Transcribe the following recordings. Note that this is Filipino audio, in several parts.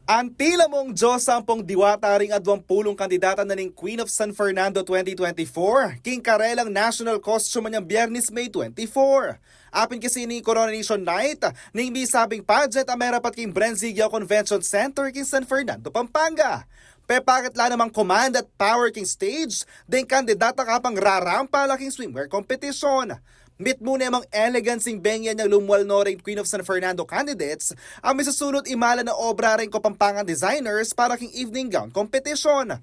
Ang tila mong Diyos sampung diwata ring 20 kandidata na ning Queen of San Fernando 2024, king karelang national costume niyang Biyernes May 24. Apin kasi ni Coronation Night, ning sabing pageant ang merapat king Brenzigao Convention Center king San Fernando, Pampanga. Pepakit la namang command at power king stage, ding kandidata kapang rarampa laking swimwear competition. Meet muna namang elegancing bengyan ng lumuwal no ring Queen of San Fernando candidates ang may susunod imala na obra rin ko Pampangan designers para king evening gown competition.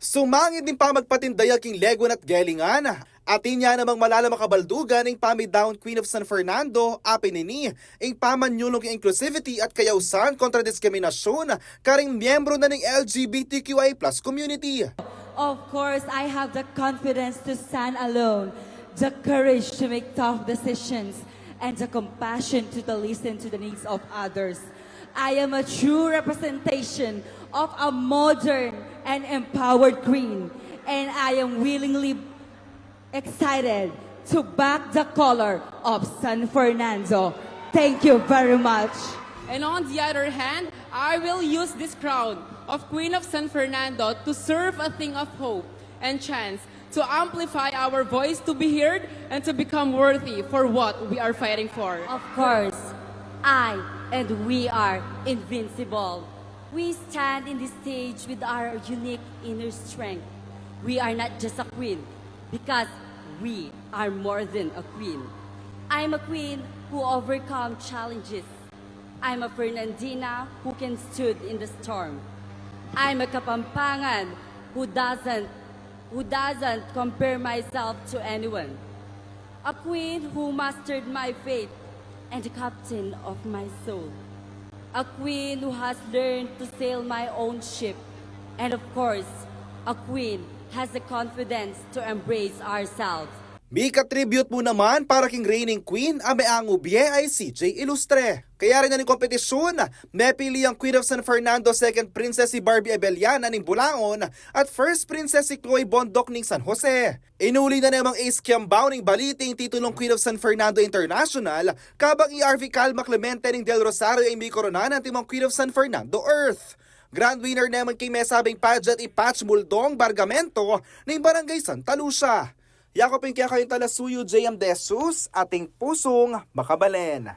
Sumangit din pa magpatindaya king Legon at Gelingan. Atin niya namang malala makabaldugan ng pamidaon Queen of San Fernando, apinini, ang pamanyulong yung inclusivity at kayawsan kontra diskriminasyun, karing miyembru na ng LGBTQIA community. Of course, I have the confidence to stand alone, the courage to make tough decisions, and the compassion to listen to the needs of others. I am a true representation of a modern and empowered queen, and I am willingly excited to back the color of San Fernando. Thank you very much. And on the other hand, I will use this crown of Queen of San Fernando to serve a thing of hope and chance to amplify our voice to be heard and to become worthy for what we are fighting for. Of course, I and we are invincible. We stand in this stage with our unique inner strength. We are not just a queen, because we are more than a queen. I'm a queen who overcome challenges. I'm a Fernandina who can stood in the storm. I'm a Kapampangan who doesn't compare myself to anyone. A queen who mastered my faith and the captain of my soul. A queen who has learned to sail my own ship. And of course, a queen has the confidence to embrace ourselves. Mika tribute mo naman para king reigning queen ang may angubye ay CJ Ilustre. Kaya rin na ng kompetisyon, napili ang Queen of San Fernando, second princess si Barbie Abellana ning Bulaon at first princess si Chloe Bondok ning San Jose. Inuli na namang Ace Kiambao ning baliting titulong Queen of San Fernando International kabang ERV Calma Clemente ning Del Rosario ay may koronahan ng timang Queen of San Fernando Earth. Grand winner naman kay mesabing pageant ipatch Muldong Bargamento ning Barangay Santa Lucia. Yakopin kaya kayong talasuyo JM De Jesus, ating pusong makabalen.